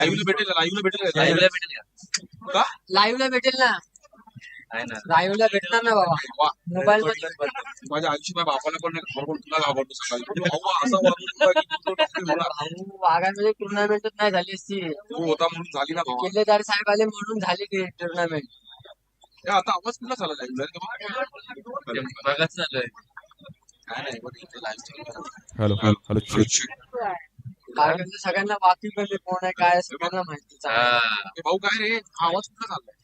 लाईव्हला भेटेल का? लाईव्हला भेटेल का? लाईव्हला भेटेल ना, लाईव्हला भेटणार ना बाबा. मोबाईल मध्ये माझ्या आयुष्य माझ्या बापाला पण नाही खबर, तुला घाबरतो सकाळी भाऊ असा वागून वाघांमध्ये टुर्नामेंटच नाही झाली असती. तू होता म्हणून झाली ना भाऊ. किल्लेदार साहेब आले म्हणून झाली की टुर्नामेंट. आता आवाज कुठला झाला लाईव्हला? बघाच चालू आहे. हॅलो हॅलो सगळ्यांना वाकिफ आहे कोण आहे काय सगळ्यांना माहिती. भाऊ काय रे, आवाज कुठला झालाय?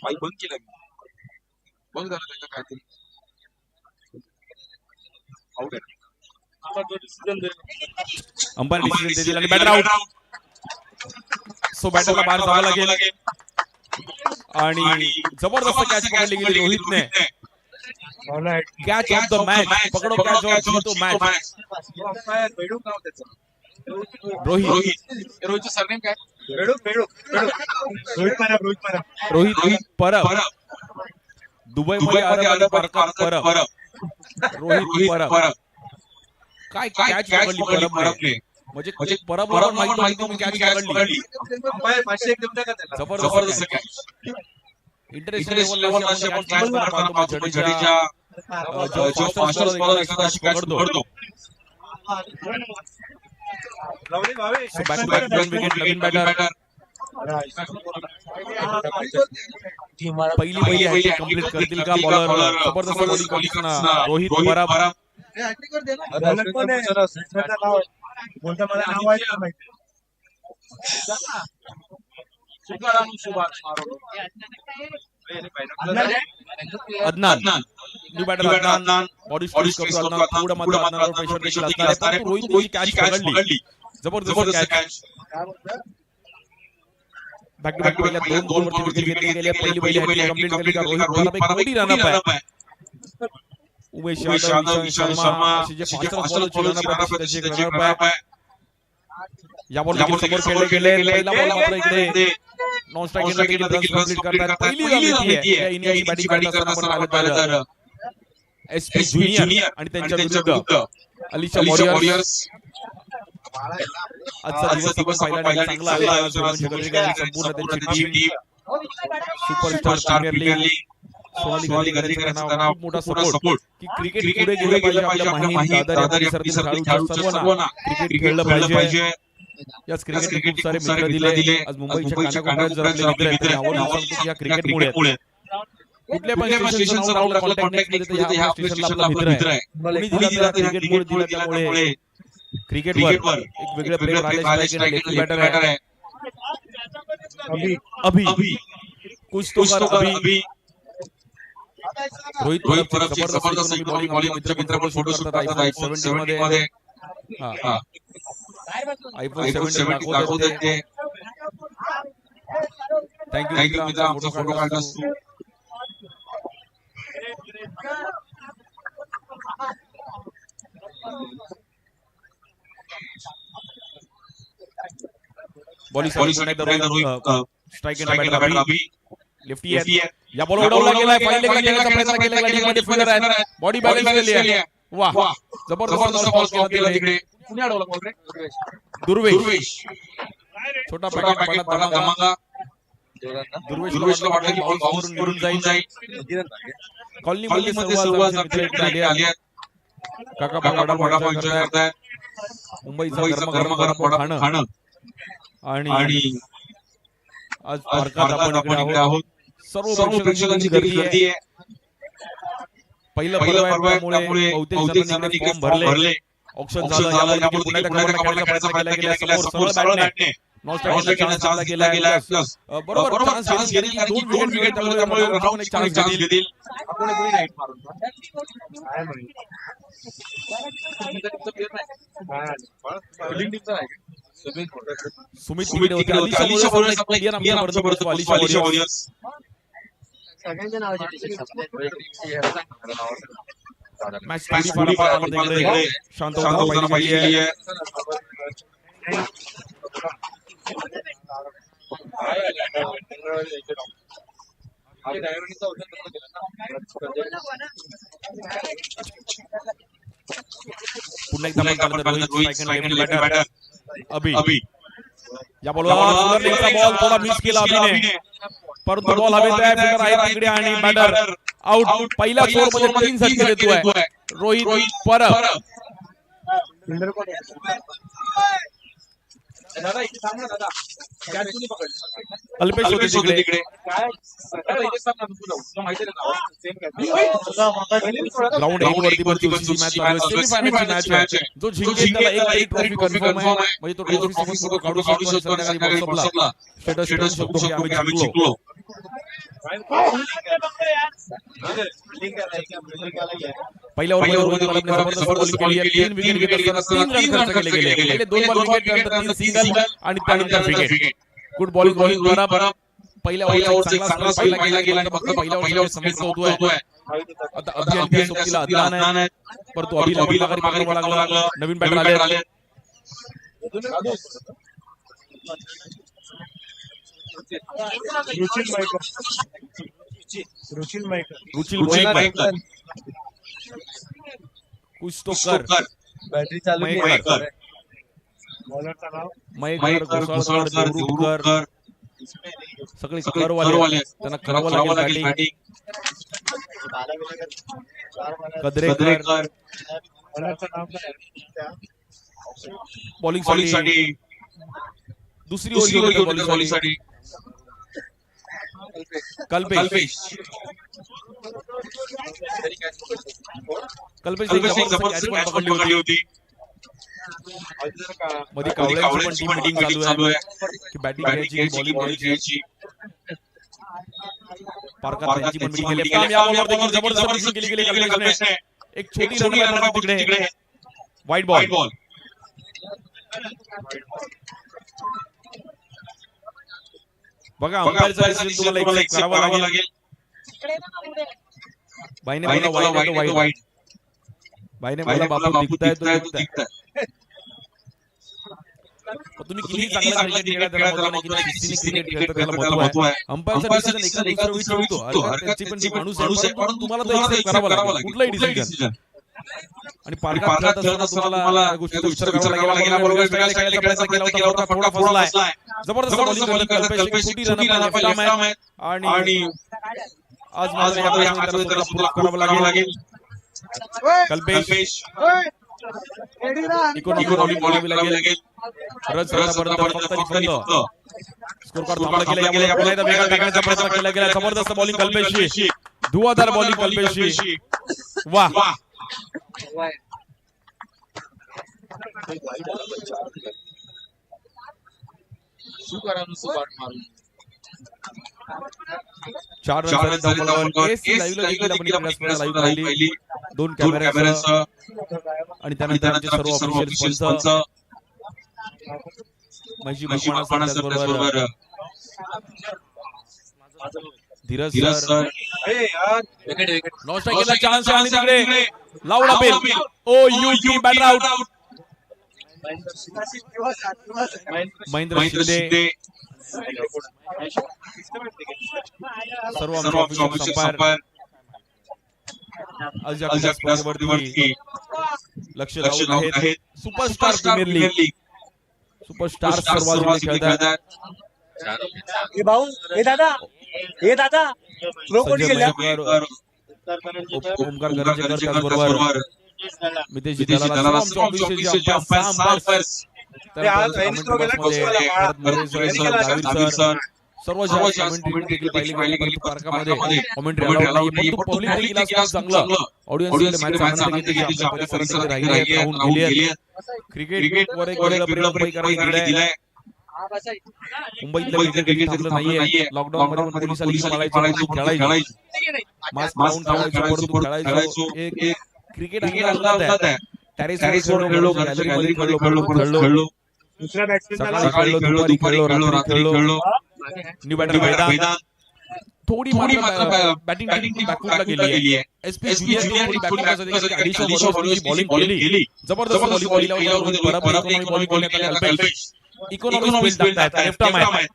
बाई बंद केला मी, बंद झालं त्याचं काहीतरी. अंपायर डिसिजन देतील आणि बॅटर आउट. सो बॅटरला बाहेर जावं लागेल आणि जबरदस्त कॅच पकडली गेली रोहितने. कॅच ऑफ द मॅच, पकडो कॅच और जीतो मॅच. रोहितचं सरनेम काय? रोहित परब, दुबई मध्ये अरब पार्कात परब, रोहित परब. काय कॅच पकडली परबने, म्हणजे परबला पण माहिती होती कॅच पकडली. जबरदस्त कॅच. इंटरनॅशनल लेवलला आपण कॅच पाहतो जडेजा जो फास्टेस्ट बॉलर एखादा अशी कॅच पकडतो. So back to back 2 wicket. नवीन बॅटर पहिली हॅट्रिक कंप्लीट करतील का बॉलर? जबरदस्त बॉलिंग करताना Rohit Parab. Adnan new batter. Adnan body stroke करतो. अदनान थोडं मात्र अदनानवर प्रेशर देखील असणार आहे, पण रोहितची कॅच पकडली. जबरदस्त कॅच. बॅक टू बॅक पहिल्या 2 बॉलवरती विकेट घेतली गेली. पहिली हॅट्रिक कंप्लीट केली का रोहित परब. एक मोठी रनअप आहे. उमेश यादव, ईशांत शर्मा असे जे फास्टेस्ट बॉलर त्याची एक रनअप आहे. या बॉल समोर खेळले गेले. पहिला बॉल मात्र इकडे नॉन स्ट्राइक देखील रन्स कंप्लीट करतात. पहिली रणनीती आहे या इनिंगची बॅटिंग करताना आपण पाहिलं तर एसपी ज्युनियर आणि त्यांच्या विरुद्ध अलिशा वॉरियर्स. आजचा दिवस पाहिला चांगला आला. संपूर्ण त्यांची team superstar premier league Sonali Gandhi करताना खूप मोठा सपोर्ट की क्रिकेट पुढे गेले पाहिजे. आपल्या माहीम दादर खेळाडू सर्वांना क्रिकेट खेळलं पाहिजे. याच क्रिकेटने खूप सारे मित्र दिले. आज मुंबईच्या कानाकोपऱ्यात जर आपले मित्र आहेत आवडून सांगतो की या क्रिकेटमुळे कुठल्या पण स्टेशनचं आपल्या कॉन्टॅक्ट मध्ये या स्टेशनला आपला मित्र आहे. मी दिला क्रिकेटमुळे दिला, त्यामुळे क्रिकेटवर एक वेगळं प्रेम राहिलेलं बॅटर आहे. अभी कुछ तो कर अभी. रोहित परब जबरदस्त बॉलिंग मित्र फोटो करतात आयफोन 17 मध्ये. आयफोन 17 दाखवते ते. थँक्यू मित्र, आमचा फोटो काढलास तू. स्ट्राइक बॅटर अभी लेफ्टी आहे. या बॉल उडवला गेलाय. फाईन लेगला खेळण्याचा प्रयत्न केला गेला. मध्ये फिल्डर आहे. बॉडी बॅलन्स केली आहे. वाह, जबरदस्त बॉल केला तिकडे. कुणी अडवला बॉल रे? दुर्वेश. छोटा पॅकेट पडला धमाका. दुर्वेशला वाटलं की बॉल बाउन्स करून जाईल. कॉलनी मध्ये सर्व मित्र आले आहेत. काका वडापाव करतायत. मुंबईचा गरम खाणं आणि आज पार्कात आपण इकडे आहोत. सर्व प्रेक्षकांची गर्दी आहे. पहिलं पर्व आहे, त्यामुळे बहुतेक जणांनी फॉर्म भरले. ऑप्शन झालं. यामुळे पुन्हा एकदा प्रयत्न केला गेला. समोर बॅटने नॉन स्ट्राइक चान्स गेला. बरोबर चान्स गेली की 2 विकेट त्यामुळे राऊंड एक चान्स घेतील. आपण कोणी राईट मारून फिल्डिंग टीमचा आहे. सुमित तिकडे होते. अलिशा वॉरियर्स आपला क्लिअर आमच्यापर्यंत अलिशा वॉरियर्स. सगळ्यांच्या नावाची मॅच शांत होताना पाहिजे. पुन्हा एकदा बॅटर अभी या बॉलवर लेगचा बॉल थोडा मिस केला अभिने, परंतु बॉल हवेत आहे. फिल्डर आहे तिकडे आणि बॅटर आउट. पहिल्या ओव्हरमध्ये 3 झटके देतोय रोहित परब. अल्पेश होते तिकडे. ग्राउंड एक वरती पंचवीसची मॅच चालू आहे. सेमीफायनलची मॅच आहे. जो जिंकेल त्याला एक तरी ट्रॉफी कन्फर्म आहे. म्हणजे तो ट्रॉफी फोटो काढू शकतो संध्याकाळी व्हॉट्सअपला स्टेटस करू शकतो की आम्ही जिंकलो. पहिल्या ओव्हरमध्ये रोहित परबने जबरदस्त बॉलिंग केली आहे. 3 विकेट घेत असताना 3 रन खर्च केले गेले. पहिले 2 बॉल विकेट, नंतर 3 सिंगल आणि त्यानंतर wicket. Good bowling Rohit Parab. पहिल्या ओव्हरचा चांगला स्पेल पहिला गेला आणि फक्त पहिल्या ओव्हरमध्ये समाप्त होतोय. आता अभियान सोबतीला अदनान आहे, परंतु अभिला पकडावा लागला. नवीन बॅटर आले. रुचिल मायकर कुछ तो कर. बॅटरी चालू मयेकर घोसाळकर देवरुखकर सगळे करवाले. त्यांना करावं लागेल बॅटिंग. कदरेकर बॉलिंग साठी दुसरी ओव्हर बॉलिंग साठी कल्पेश जबरदस्त कॅच पकडली होती. मध्ये कावळ्यांची पण टीम मीटिंग चालू आहे की बॅटिंग घ्यायची की बॉलिंग घ्यायची. पारकर यांची पण मीटिंग केली. या बॉलवर देखील जबरदस्त बॉलिंग केली गेली कल्पेशने. एक छोटी रन आहे तिकडे. Wide ball. बघा अंपायरचा डिसिजन तुम्हाला एक्सेप्ट करावा लागेल. बाईने बोला वाईड. बाईने बोला बाबू दिखताय तो दिखताय. तुम्ही किती चांगला क्रिकेट खेळता त्याला महत्व नाही, किती शिस्तीने क्रिकेट खेळता त्याला महत्व आहे. अंपायरचा डिसिजन एका दुसऱ्या वेळी ठेवतो. त्याची पण ती माणूस आहे, पण तुम्हाला तो एक्सेप्ट करावा लागेल कुठलाही डिसिजन. आणि पारकर खेळत असताना तुम्हाला गोष्टी विचार करावा लागेल. या बॉलवर वेगळा स्टाईल खेळायचा केला होता, थोडा फसलाय. जबरदस्त बॉलिंग कल्पेश. छोटी रन आहे आणि आज मात्र या मॅचमध्ये त्याला प्रूव्ह करावं लागेल. कल्पेश इकोनॉमी बॉलिंग लागेल. रन फक्त स्कोर कार्ड थांबला गेला. या बॉलला वेगळा टाकण्याचा प्रयत्न केला गेला. जबरदस्त बॉलिंग कल्पेशची. धुवाधार बॉलिंग कल्पेशची. वाह. चार लाईव्ह पाहिली 2 कॅमेऱ्यासह आणि त्यानंतर आमचे सर्व ऑफिशियल स्पॉन्सर माझी बरोबर धीरज सर. नॉस्टा केला चान्स आणि तिकडे लावला बेल. ओ यू बॅटर आउट. महेंद्र शिंदे सर्व ऑफिशियल संपायर अल्जा स्पोर्ट्सवरती लक्ष लावून आहेत. सुपरस्टार प्रीमियर लीग सुपरस्टार सर्वात खेळतात. दादा ओमकार गरजेकर त्याचबरोबर मितेश दलाल सर्व कमेंट्री पाहिली पार्कामध्ये कमेंट्री अलाउड नाही, पण पब्लिक देखील आज चांगलं ऑडियन्स मॅच आनंद घेते. आपल्या परिसरामध्ये राहिली राहून गेली. क्रिकेट वर एक वेगळं प्रेम मुंबईकरांनी दिलंय. मुंबईतलं क्रिकेट थांबलं नाहीये. लॉकडाऊन मध्ये पण पोलिसांनी खेळायचं मास्क लावून खेळायचो. एक क्रिकेट आहे. टेरेसवर खेळलो, गॅलरीमध्ये खेळलो. सकाळी खेळलो, दुपारी खेळलो, रात्री खेळलो. न्यू बॅटर मैदान थोडी बॅटिंग बॅकफुटला गेली आहे. एसपी ज्युनियर थोडी बॅटिंग बॉलिंग केली. जबरदस्त बॉलिंग कल्पेश इकॉनॉमिक स्पेल टाकतात. लेफ्ट आर्म आहे.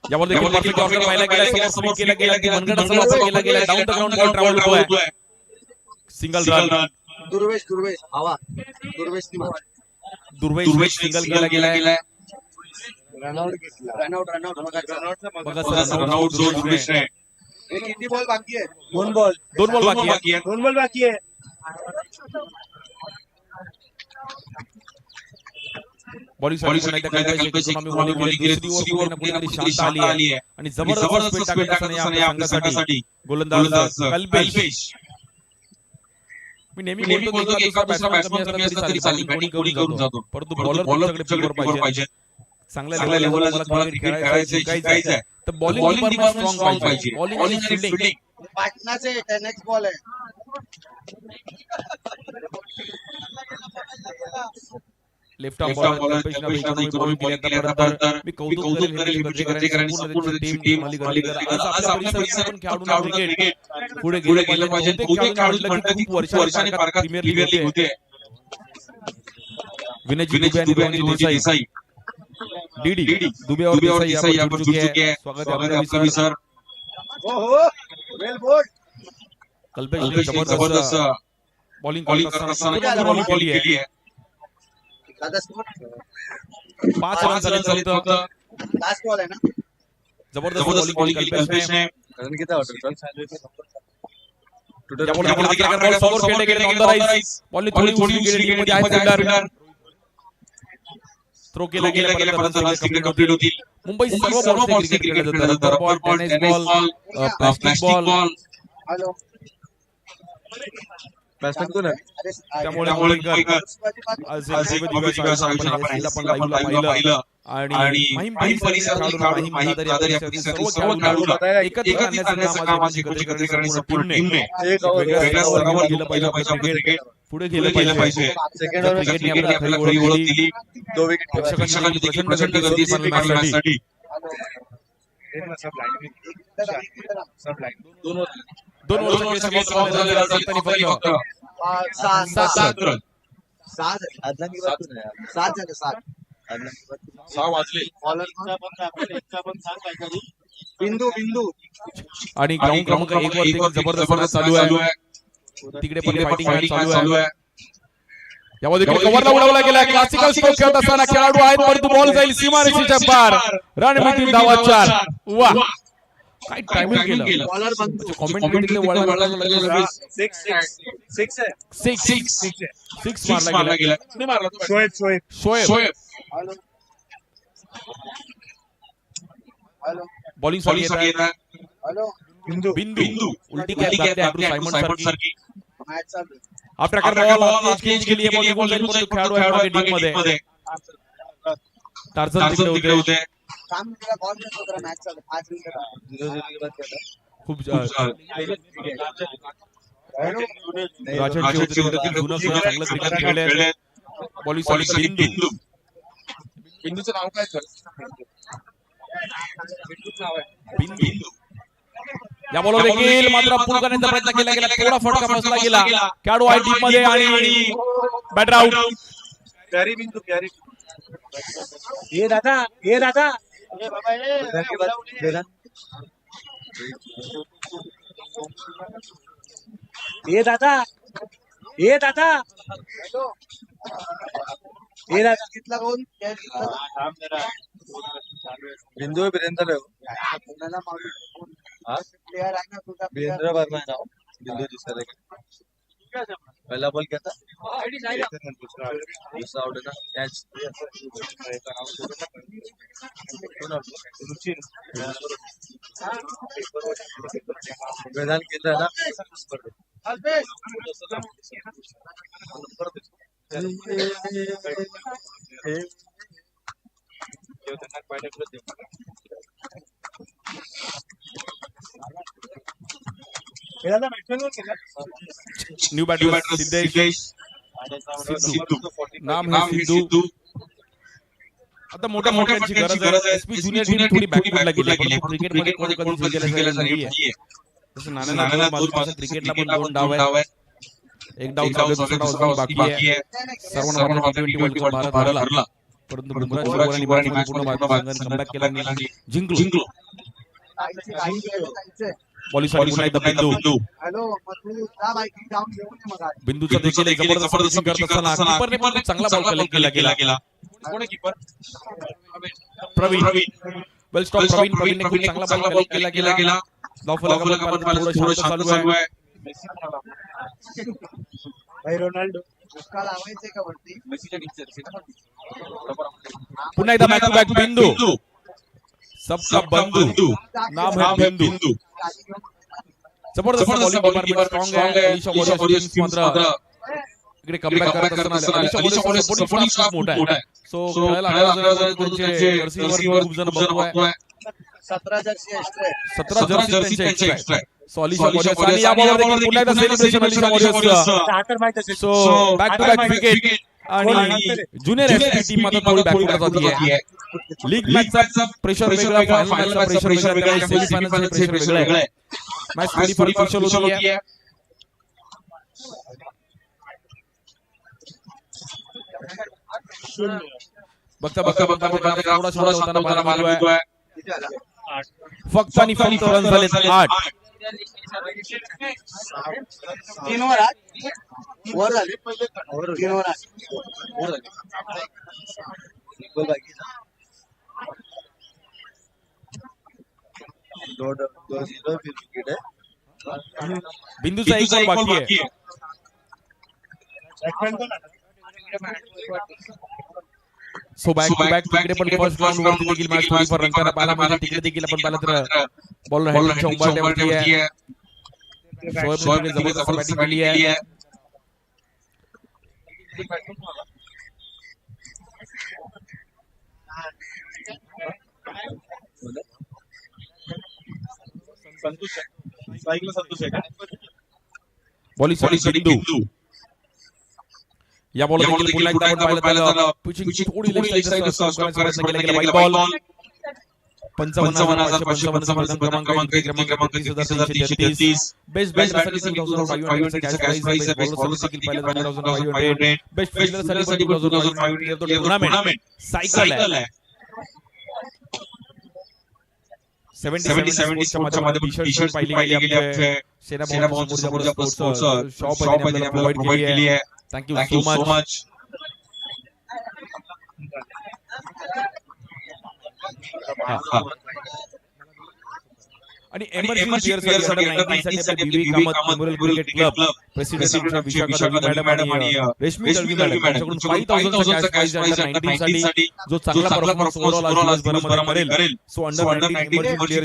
यावर देखील परफेक्ट ऑर्डर पाहिला गेला. समोर केला गेला की मनगटाचा वापर केला गेला. Down the ground ball travel होतोय. Single run. दुर्वेश सिंगल केला गेलाय. रनआउट बघा सर रनआउट झोन उमेशने. किती बॉल बाकी आहे? दोन बॉल बाकी आहे. बॉलिंग साठी कल्पेश बॉलिंग केली. दुसरी ओव्हर कुठेतरी शांत आली आहे आणि जबरदस्त स्पीड टाकण्याचा या संघासाठी गोलंदाज कल्पेश. मी नेहमी बोलतो की एका दुसरा बॅट्समन कमी असला तरी चालेल, कोणी करून जातो, परंतु बॉलर तुमच्याकडे पाहिजे. चांगल्या लेवलला मला क्रिकेट खेळायचं शिकायचं तर बॉलिंग डिपार्टमेंट स्ट्रॉंग पाहिजे. बॉलिंग आणि फील्डिंग पाटणाचे नेक्स्ट बॉल आहे. लेफ्ट आर्म बॉलर कल्पेशने इकॉनॉमी बॉलिंग केल्यानंतर मी कौतुक करेन गजरेकरांची संपूर्ण टीम मालिगडीकर. आज आपल्या परिसरात पण खेळाडूंना क्रिकेट पुढे गेलं पाहिजे. बहुतेक खेळाडू म्हटलं की खूप वर्षांनी प्रीमियर लीग होते. विनयजी दुबे आणि रोहनजी देसाई डीडी दुबे और देसाई यहाँ पर जुड़ चुके हैं. स्वागत है आपका सर. वेल बोल्ड. कल्पेश जबरदस्त बॉलिंग करताना बॉलिंग केली आहे. 5 रन झाले फक्त. लास्ट बॉल आहे ना. जबरदस्त बॉलिंग केली कल्पेशने. बॉल समोर खेळले गेले ऑन द राईस. बॉल थोडी गेली टीम मध्ये आहे फिल्डर. थ्रो केला गेल्यापर्यंत रन्स कंप्लीट होतील. मुंबई सर्व बॉल क्रिकेट खेळले जातात. Ball tennis ball plastic ball. Hello. त्यामुळे पाहिलं आणि महिम सर्व खेळाडूला एकत्र आणण्याचं काम आज एकत्रित करण्याची टीमने वेगळ्या स्तरावर गेलं पाहिजे. पुढे गेलं पाहिजे. क्रिकेटने आपल्याला खरी ओळख दिली. प्रेक्षकांची प्रचंड गर्दी मॅचसाठी. दोन वर्षांनी फक्त 7 रन. 6 वाजले. बिंदू आणि ग्राउंड क्रमांक 1 वर जबरदस्त चालू आहे. तिकडे पण फायटिंग चालू आहे. यामध्ये कव्हरला उडवला गेला. क्लासिकल स्ट्रोक खेळत असताना खेळाडू आहेत परंतु बॉल जाईल सीमारेषेच्या पार. रणनीती धावा 4. वा काय टायमिंग केलं. कॉमेंटेटरने वळायला लागले. 6 मारला गेला. शोएब बॉलिंग साठी येतात. बिंदू उलटी कॅच घातली सायमन सारखी. हा प्रकार बॉल चेंज केली आहे. बॉल निघून जाईल खेळाडू आहे टीम मध्ये. टार्झन तिकडे होते. खूप राजन जुनं चांगलं क्रिकेट खेळले. बॉलिंग बिंदूचं नाव काय सर? बिंदू या बॉलवर देखील मात्र पूर्ण करण्याचा प्रयत्न केला गेला. थोडा फटका बसला गेला. खेळाडू आहे टीम मध्ये आणि बॅटर आउट. प्यारी बिंदू. ये दादा ये दादा. कितला कोण बिंदू वीरेंद्र प्लेयर आहे ना तुझा. वीरेंद्र वर्मा है नाव. बिंदू दूसरा पहला बॉल क्या था? दूसरा आउट है ना. कैच मैदान केंद्र है ना. New batter Siddhesh. नाम है सिद्धू. आता मोठ्या मोठ्यांची गरज आहे. एसपी ज्युनियर टीम थोडी बॅकवर्डला गेली. क्रिकेट मध्ये कोण कधी जिंकलेलं नाहीये. तसं नाना बाजूपासून क्रिकेटला पण 2 डाव आहे. एक डाव चालू आहे, बाकी आहे. सर्वांना T20 वर्ल्ड कप भारत हरला परंतु बुमराह शिरोवर आणि पूर्ण भारत संघाने कमबॅक केला आणि जिंकलो. बॉलिंगसाठी पुन्हा एकदा बिंदू. बिंदूचा देखील एक जबरदस्त फिनिशिंग करत असताना कीपरने पण चांगला बॉल कलेक्ट केला गेला. कोण आहे कीपर प्रवीण वेल स्टॉप प्रवीणने खूप चांगला बॉल केला धावफलक आपण पाहिलं थोडं शांत चालू आहे भाई रोनाल्डो मेसीच्या टीमचे पुन्हा एकदा बॅक टू बॅक बिंदू सबका बंधू नाम है बिंदू जबरदस्त बॉलिंग कीपर स्ट्रॉंग आहे अलिशा वॉरियर्स मात्र इकडे कमबॅक करत असताना अलिशा वॉरियर्स सपोर्टिंग स्टाफ मोठा आहे सो खेळायला त्यांचे जर्सीवर खूप जण बघतोय 17 जर्सी त्यांचे एक्स्ट्रा सो अलिशा वॉरियर्स आणि या बॉलवर देखील पुन्हा एकदा celebration Alisha warriors so back to back wicket आणि ज्युनियर एसपी टीम मात्र थोडी बॅकवर्ड जाती आहे लीग मॅचचा प्रेशर वेगळा फायनल मॅचचा प्रेशर वेगळा आहे सेमीफायनलचा प्रेशर वेगळा आहे मॅच थोडी फार क्रुशियल होती आहे बघता थोडा शांत होताना पाहायला मिळतोय फक्त आणि फक्त रन झालेत 8 3 ओव्हर झाले पहिले 3 ओव्हर बिंदूचा एक बॉल बाकी आहे सो बॅक टू बॅक तिकडे पण फर्स्ट राउंड वरती देखील मॅच थोडी फार रंगताना पाहायला मिळते तिकडे देखील आपण पाहिलं तर बॉलर हॅट्रिकच्या उंबरठ्यावरती आहे शोएबने जबरदस्त बॅटिंग केली आहे बॉलिंग बिंदू या बॉलर देखील पुन्हा एकदा आपण पाहिलं तर पिचिंग थोडी लेफ्ट साइड करण्याचा प्रयत्न केला गेला वाईट बॉल 55,555 क्रमांक 30,333 बेस्ट बॅटरसाठी 2500 कॅश प्राइज आहे बॉलर साठी देखील पाहिलं 1500 बेस्ट फील्डर साठी 2500 तो टूर्नामेंट सायकल आहे 70 च्या मध्ये टी-शर्ट पाहिली गेली आपले सेना बॉन्ड स्पोर्ट्स शॉप आहे प्रोवाइड केली आहे थँक यू सो मच आणि एमर्जन्सी प्लेयर साठी 19 साठी आपले B B Kamat memorial cricket club president Vishakha madam आणि रेशमी दळवी मॅडम यांच्याकडून 5000 चा कॅश प्राइज अंडर 19 साठी जो चांगला परफॉर्मन्स ओव्हरऑल आज दिवसभरामध्ये करेल so under 19 emergency player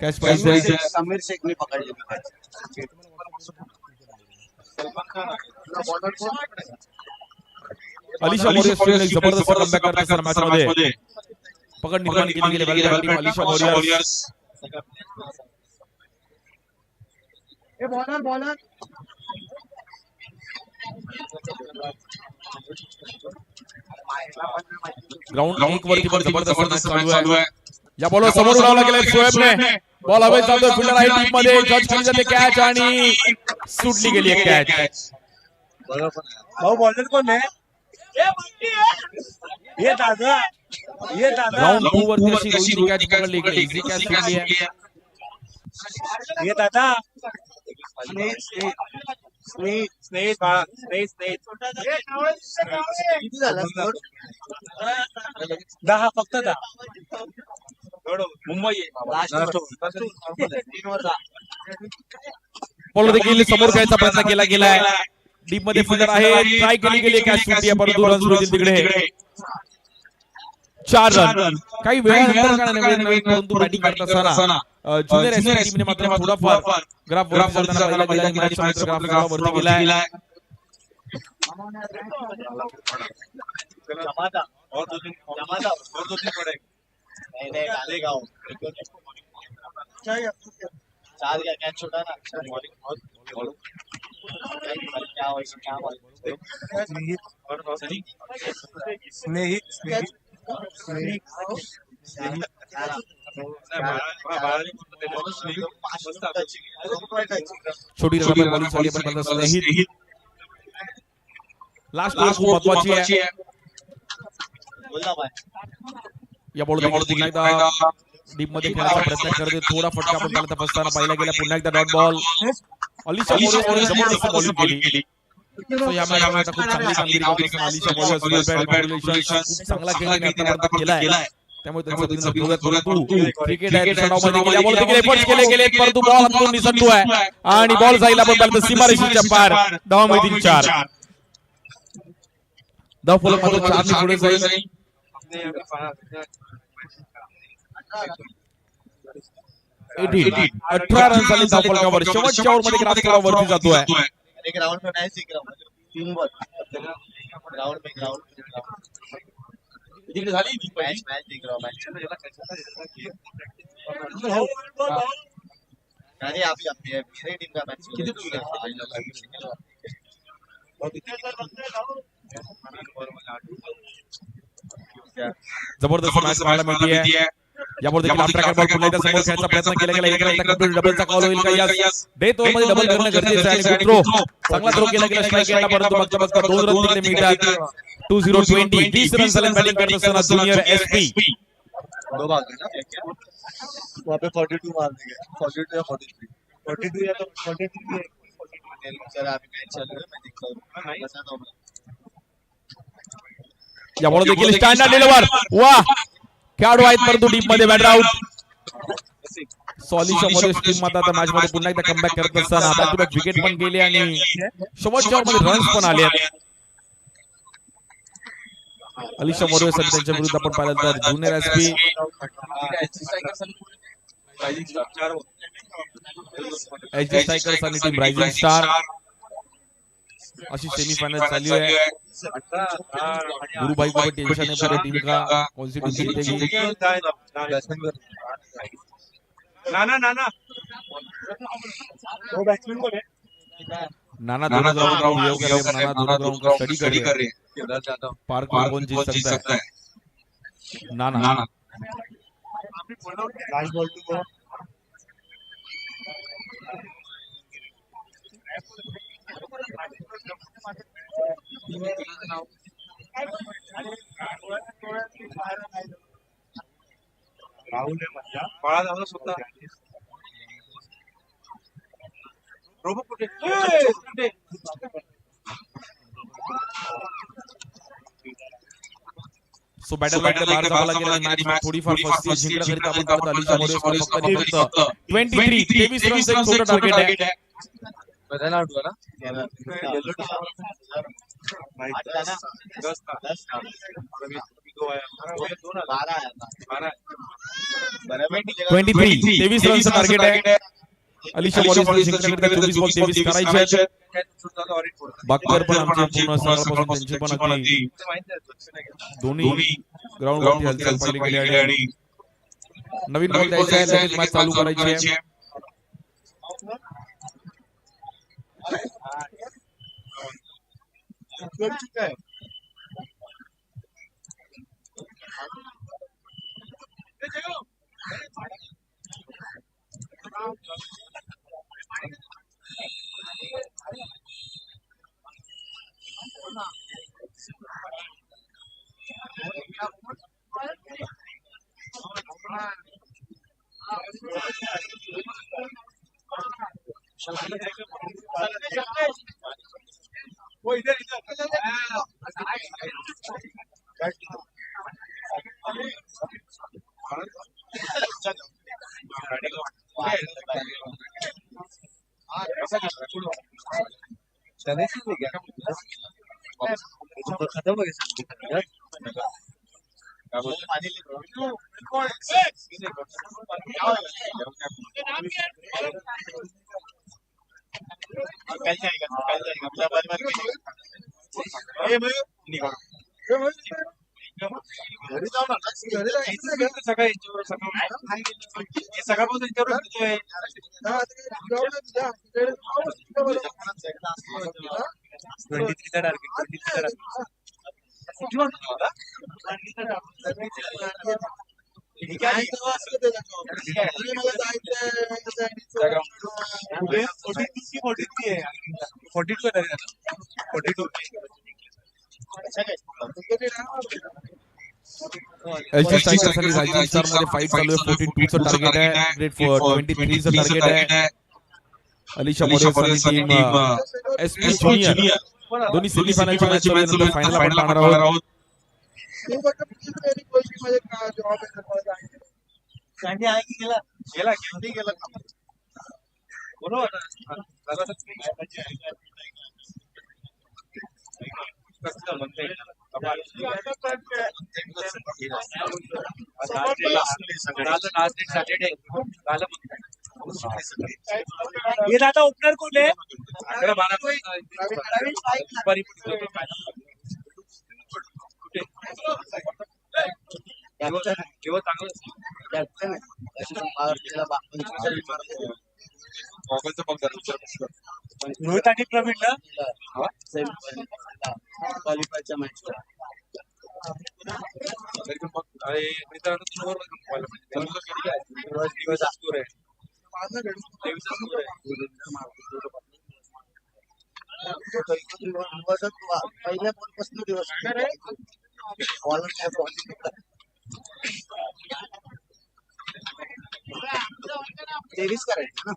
cash prize आहे समीर शेखने पकडले अलिशा वॉरियर्स जबरदस्त कमबॅक करत असताना मॅच मध्ये पकड निर्माण केली गेली well batting Alisha Warriors a bowler ground 1 वरती पण जबरदस्त चालू आहे या बॉलवर समोर उडवला गेला शोएबने बॉल हवेत जातोय फील्डर आहे टीम मध्ये जज केली जाते कॅच आणि सुटली गेली आहे कॅच भाऊ बॉलर कोण आहे ये दादा राउंड 2 वरती अशी गोलची कॅच पकडली गेली इझी कॅच सुटली आहे ये दादा स्नेहित 10 फक्त 10 मुंबई बॉल देखील समोर खेळायचा प्रयत्न केला गेलाय डीप मध्ये फील्डर आहे ट्राय केली गेली कॅच सुटली आहे परंतु रन होतील तिकडे 4 रन काही वेळानंतर परंतु बॅटिंग करत असताना ज्युनियर एसपी टीमने मात्र थोडाफार ग्राफ वरती जाताना पाहिला गेला की मॅच ग्राफ वरती गेलाय जमादा और दो दिन पड़ेगा नहीं डालेगा चार का कैच छोटा ना छोटी रकम बॉलिंग चालली पण स्नेहित लास्ट खूप महत्वाची आहे या बॉल पुन्हा एकदा डीप मध्ये खेळायचा प्रयत्न करते थोडा फटका पण त्याला तपासताना पाहिला गेला पुन्हा एकदा डॉट बॉल अलिशा वॉरियर्स जबरदस्त बॉलिंग केली So या मॅचमध्ये आता खूप चांगली कामगिरी करत अलिशा वॉरियर्स कॉंग्रॅच्युलेशन्स खूप चांगला खेळ त्यांनी आतापर्यंत केलाय त्यामुळे त्यांचं अभिनंदन करूयात परंतु क्रिकेट आहे मध्ये गेल्या बॉल देखील एफर्ट्स केले परंतु बॉल हातून निसटतोय आणि बॉल जाईल आपण पाहिलं सीमारेषेच्या पार धावांमध्ये 4 धाव फलक मात्र 4 ने पुढे जाईल 18 रन झाले धाव फलकावर शेवटच्या ओव्हरमध्ये ग्राफ वरती जातोय एक राउंड में मैच जीत रहा हूं 3 बॉल ग्राउंड जिंकली झाली मैच जीत रहा हूं मैच नहीं आप मेरी टीम का मैच किती दूर जबरदस्त मॅच पाहायला मिळते यावर देखील ट्रॅकर बॉल पुन्हा एकदा समोर खेळायचा प्रयत्न केला गेला एक रन कंप्लीट डबलचा कॉल होईल का यस डेथ ओव्हर मध्ये डबल करणं गरजेचं आहे आणि थ्रो चांगला थ्रो केला गेला स्ट्राइक केला परंतु मागच्या बघता 2 रन तिकडे मिळतात 2020 20 रन झाले बॅटिंग करत असताना ज्युनियर एसपी दो भाग है ना वहां पे 42 मार देंगे 42 या 43 या तो 43 सर अभी मैच चल रहा है मैं देखता हूं बताता हूं यावर देखील स्टँडर्ड डिलिव्हर वाह खेळाडू आहेत परंतु डीप मध्ये बॅटर आउट सॉलिशा वॉरियर्स टीम मध्ये आता मॅच मध्ये पुन्हा एकदा कमबॅक करत असताना बॅक टू बॅक विकेट पण गेले आणि शेवटच्या ओव्हरमध्ये रन्स पण आले अलिशा वॉरियर्स आणि त्यांच्या विरुद्ध आपण पाहिलं तर ज्युनियर एसपी एचडी स्ट्रायकर्स आणि टीम रायझिंग स्टार अशी सेमीफाइनल चालू है गुरु भाई को टेंशन है पूरे टीम का कौन सी टीम जीतेगी नाना दोनों ग्राउंड नाना दोनों ग्राउंड का स्टडी कर रहे हैं पार्क कौन जीत सकता है नाना राहुल ने मजा बड़ा जाऊन सुद्धा रोबो कुठे सो बॅटर बाहेर जावं लागेल मॅच थोडीफार फर्स्ट जिंकण्याकरिता आपण करत अलिशा वॉरियर्स फक्त 23 रन्स एक छोटं टार्गेट आहे बदल आउट हुआ ना येलो टीम 23 रनचं टार्गेट आहे अलिशा वॉरियर्स जिंकण्याकरिता 24 बॉल 23 करायचे आहेत बाकर पण आमचे पूर्ण सकाळपासून त्यांची पण अगदी दोन्ही ग्राउंड वरती हालचाल पाहिली गेली आणि नवीन बॉल द्यायचा आहे लगेच मॅच चालू करायची आहे वो इधर खत्म हो गया कल एचडी स्ट्रायकर्स आणि रायझिंग स्टार मध्ये फाइट चालू आहे 42 चं टार्गेट आहे ग्रेट फॉर 23 चं टार्गेट आहे अलिशा वॉरियर्स आणि टीम एसपी ज्युनियर दोन्ही सेमीफायनलची मॅच चालू आहे, नंतर फायनल आपण पाहणार आहोत. सँडी आहे की गेला गेला गेला गेला बरोबर ये दादा ओपनर कोण आहे रोहित आणि प्रवीणला क्वालिफायच्या मॅचला पहिल्या बॉलपासून दिवस तेवीस करायचं ना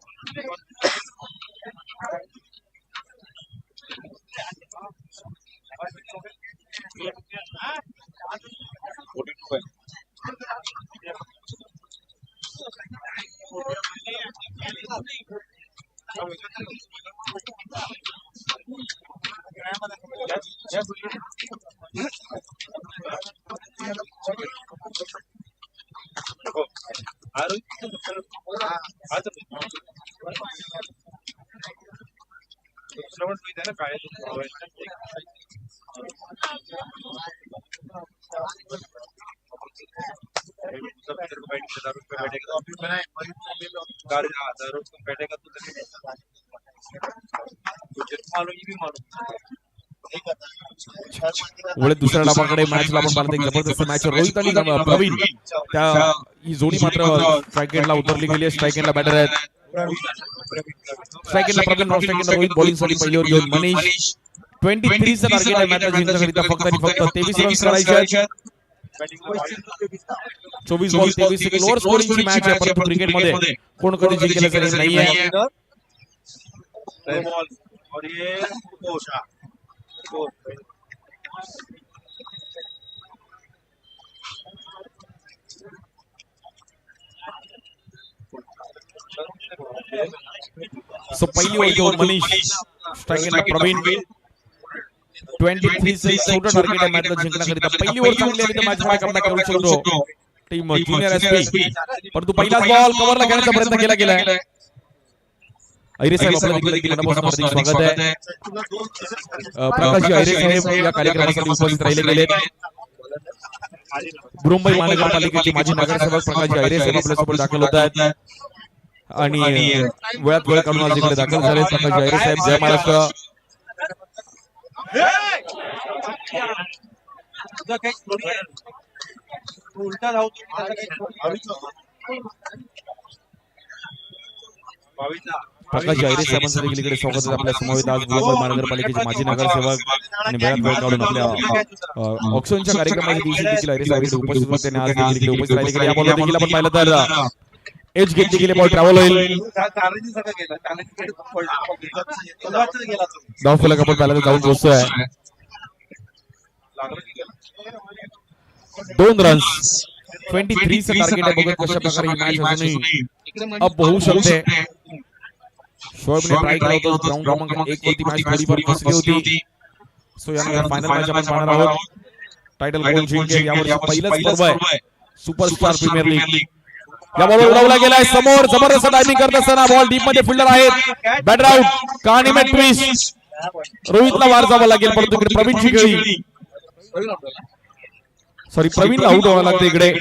वळत दुसऱ्या डावाकडे मॅचला आपण पाहतो. एक जबरदस्त मॅच रोहित आणि प्रवीण त्या ही जोडी मात्र स्ट्राईक एंडला उतरली गेली आहे. स्ट्राईक एंडला बॅटर आहेत. स्ट्राईक एंडला प्रवीण, नॉन स्ट्राईक एंडला रोहित, बॉलिंग साठी पहिल्यावर घेऊन मनीष. 23 चा टार्गेट आहे मॅचला जिंकण्याकरिता. फक्त आणि फक्त 23 रन्स करायचे आहेत. 24 बॉल 23 एक लोअर स्कोरिंगची मॅच आहे, परंतु क्रिकेटमध्ये कोण कधी जिंकलेलं नाहीये. और ये कोशा सो पहिली ओव्हर घेऊन मनीष, स्ट्राईक एंडला प्रवीण. 23 चे छोटं टार्गेट आहे मॅचला जिंकण्याकरिता. पहिली ओव्हर चांगली आली तर मॅचमध्ये कमबॅक करू शकतो टीम ज्युनियर एसपी, परंतु पहिलाच बॉल कव्हरला घेण्याचा प्रयत्न केला गेलाय. ऐरे साहेब आपल्या देखील मनापासून हार्दिक स्वागत आहे. प्रकाशजी ऐरे साहेब या कार्यक्रमासाठी उपस्थित राहिले गेलेत. मुंबई महानगरपालिकेचे माजी नगरसेवक प्रकाशजी ऐरे साहेब आपल्यासोबत दाखल होत आहेत आणि वेळात वेळ काढून आज इकडे दाखल झाले. प्रकाशजी ऐरे साहेब, जय महाराष्ट्र. उलटा राहू प्रकाशजी ऐरे साहेबांचं देखील इकडे स्वागत आहे आपल्या समवेत. आज मुंबई महानगरपालिकेचे माजी नगरसेवक आणि वेळात वेळ काढून आपल्या ऑक्सिजनच्या कार्यक्रमाच्या दिवशी देखील ऐरे साहेब इथे उपस्थित होते आणि आज देखील इकडे उपस्थित राहिले गेले. या बॉलवर देखील आपण पाहिलं तर एज घेतली गेली, बॉल ट्रॅव्हल होईल. धाव फलक आपण पाहिलं तर जाऊन पोहोचतोय. 2 रन्स. 23 चं टार्गेट आहे. बघत कशा प्रकारे ही मॅच अजूनही अप होऊ शकते. शोएबने ट्राय केला होता. ग्राउंड क्रमांक 1 वरती मॅच थोडीफार फसली होती. सो यानंतर फायनल मॅच आपण पाहणार आहोत. टायटल कोण जिंकेल यावर्षी पहिलंच पर्व आहे सुपरस्टार प्रीमियर लीग. या बॉल उडवला गेलाय समोर. जबरदस्त टायमिंग करत असताना बॉल डीप मध्ये फिल्डर आहेत. Batter out. कहाणी में ट्विस्ट. रोहितला वार जावं लागेल, परंतु इकडे प्रवीणची खेळी, सॉरी प्रवीणला आउट व्हावं लागतं इकडे.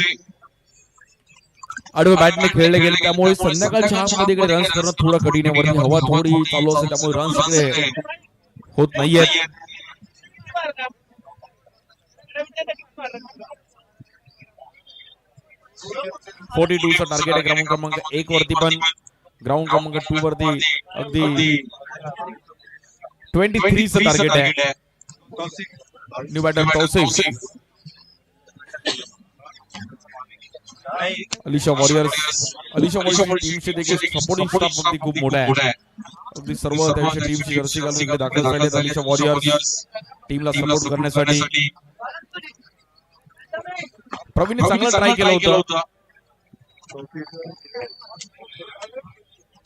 आडवे बॅटने खेळले गेले, त्यामुळे संध्याकाळच्या हाफमध्ये इकडे रन्स करणं थोडं कठीण आहे. वरती हवा थोडी चालू असेल त्यामुळे रन्स इकडे होत नाहीयेत. 42 चा टार्गेट आहे ग्राउंड क्रमांक 1 वरती, पण ग्राउंड क्रमांक 2 वरती अगदी 23 चा टार्गेट आहे. New batter Tausif. Alisha warriors टीमचे देखील सपोर्टिंग स्टाफ अगदी खूप मोठा आहे. अगदी सर्व त्यांच्या टीमची जर्सी घालून इकडे दाखल झाले अलिशा वॉरियर्स टीमला सपोर्ट करण्यासाठी. प्रवीणने चांगला ट्राय केला होता.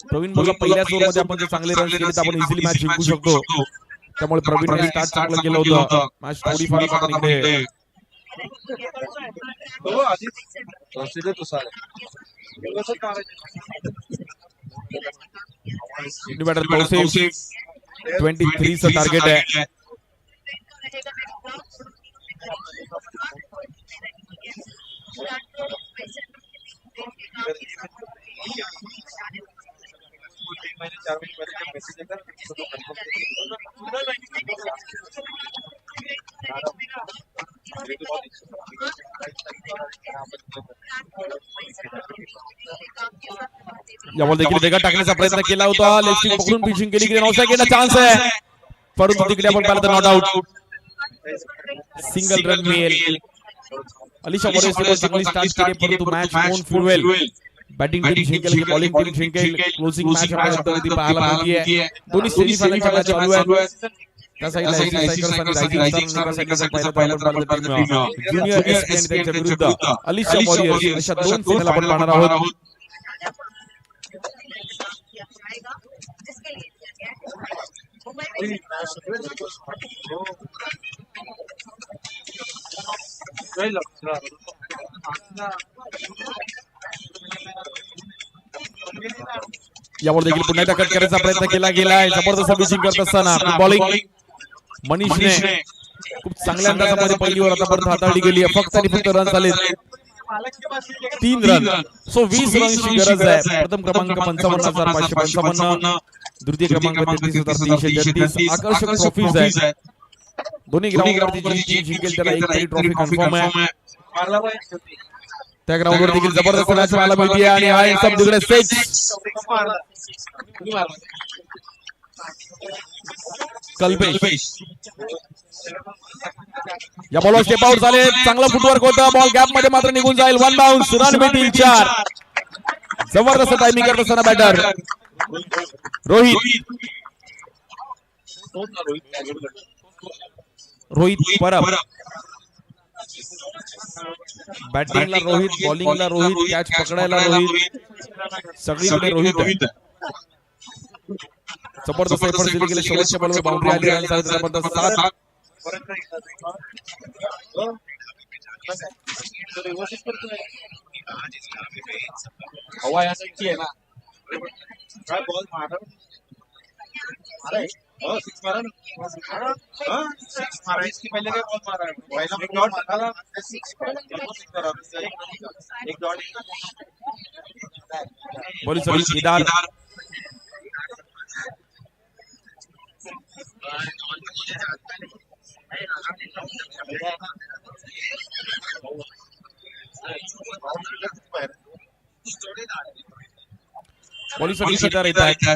प्रवीण बोलला पहिल्याच ओव्हरमध्ये आपण जर चांगले रन केले तर आपण इझिली मॅच जिंकू शकतो. त्यामुळे प्रवीणने स्टार्ट चांगलं केलं होतं. मॅच थोडीफार आपण इकडे बॅटर तौसिफ 23 चं टार्गेट आहे. यावर देखील वेगळा टाकण्याचा प्रयत्न केला होता. लेग स्टिक पकडून पिचिंग केली की नॉट गेला चान्स आहे परंतु तिकडे आपण पाहिलं तर नॉट आउट. सिंगल रन मिळेल. अलिशा वॉरियर्स चांगली स्टार्ट केली परंतु मॅच कोण फिरवेल. बॅटिंग टीम जिंकेल की बॉलिंग टीम जिंकेल. क्लोजिंग मॅच आपल्याला ती पाहायला मिळते. दोन्ही सेमीफायनलच्या मॅच चालू आहेत. त्या साईडला एसी सायकल्स आणि रायझिंग स्टार साईडला जर पाहिलं ज्युनियर एसपी आणि त्यांच्या विरुद्ध अलिशा वॉरियर्स अशा दोन फायनल आपण पाहणार आहोत. यावर देखील पुन्हा एकदा कट करायचा प्रयत्न केला गेलाय. जबरदस्त पिचिंग करत असताना बॉलिंग मनीषने खूप चांगल्या अंदाजामध्ये पहिली ओव्हर आतापर्यंत हाताळली गेली आहे. फक्त आणि फक्त रन झाले 3 रन. सो 20 रनची गरज आहे. प्रथम क्रमांक 55,555, द्वितीय क्रमांक 33,333. आकर्षक ट्रॉफीज आहेत. दोन्ही ग्राउंडवरती जी जिंकेल त्याला एक तरी ट्रॉफी कन्फर्म आहे. त्या ग्राउंडवर देखील जबरदस्त मॅच पाहायला मिळते आणि हा एक सब तिकडे सेक्स कल्पेश या बॉलवर स्टेप आउट झाले. चांगला फुटवर्क होता. बॉल गॅप मध्ये मात्र निघून जाईल. 1 बाउन्स. रन मिळतील 4. जबरदस्त टायमिंग करत असताना बॅटर रोहित परब. बॅटिंगला रोहित, बॉलिंगला रोहित, कॅच पकडायला रोहित, सगळीकडे रोहित. जबरदस्त एफर्ट दिले गेले. शेवटच्या बॉलवर बाउंड्री आली आणि जबरदस्त 7. हवा याची आहे ना. बॉल मारा. सिक्स मारा ना. सिक्स मारा. इसकी पहले का बॉल मारा. एक डॉट मारा. एक dot. Bowling Kedar bowling Kedar येत आहेत.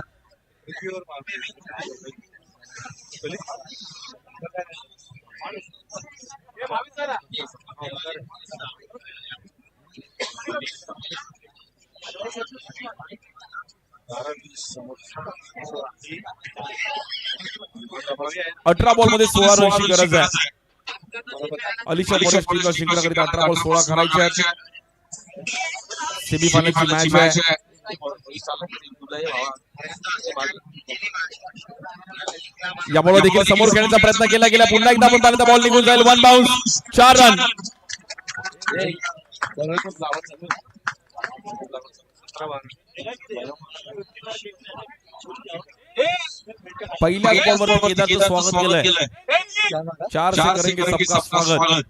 अठरा बॉल मध्ये 16 रनची गरज आहे. अलिशा वॉरियर्स टीमला जिंकण्याकरिता 18 बॉल 16 करायचे आहेत. सेमीफायनलची मॅच आहे. या बॉल देखील समोर खेळण्याचा प्रयत्न केला गेला. पुन्हा एकदा आपण पाहिलं बॉल निघून जाईल. 1 बाउन्स. 4 रन. पहिल्या बॉलवर केदारचं स्वागत केलंय. 4 से करेंगे सबका स्वागत.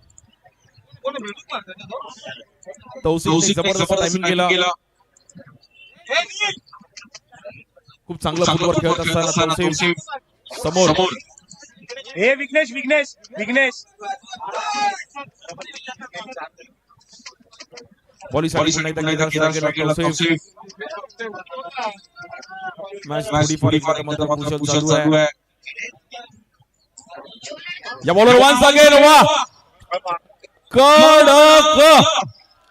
तौसिफने जबरदस्त टायमिंग केला. खूप चांगलं फुटबॉल खेळत असताना तौसिफ समोर. हे विघ्नेश बॉलिंगसाठी पुन्हा एकदा केदार तौसिफ. मॅच थोडी फार कुशल चालू आहे. या बॉलर वन्स अगेन. वाह कडक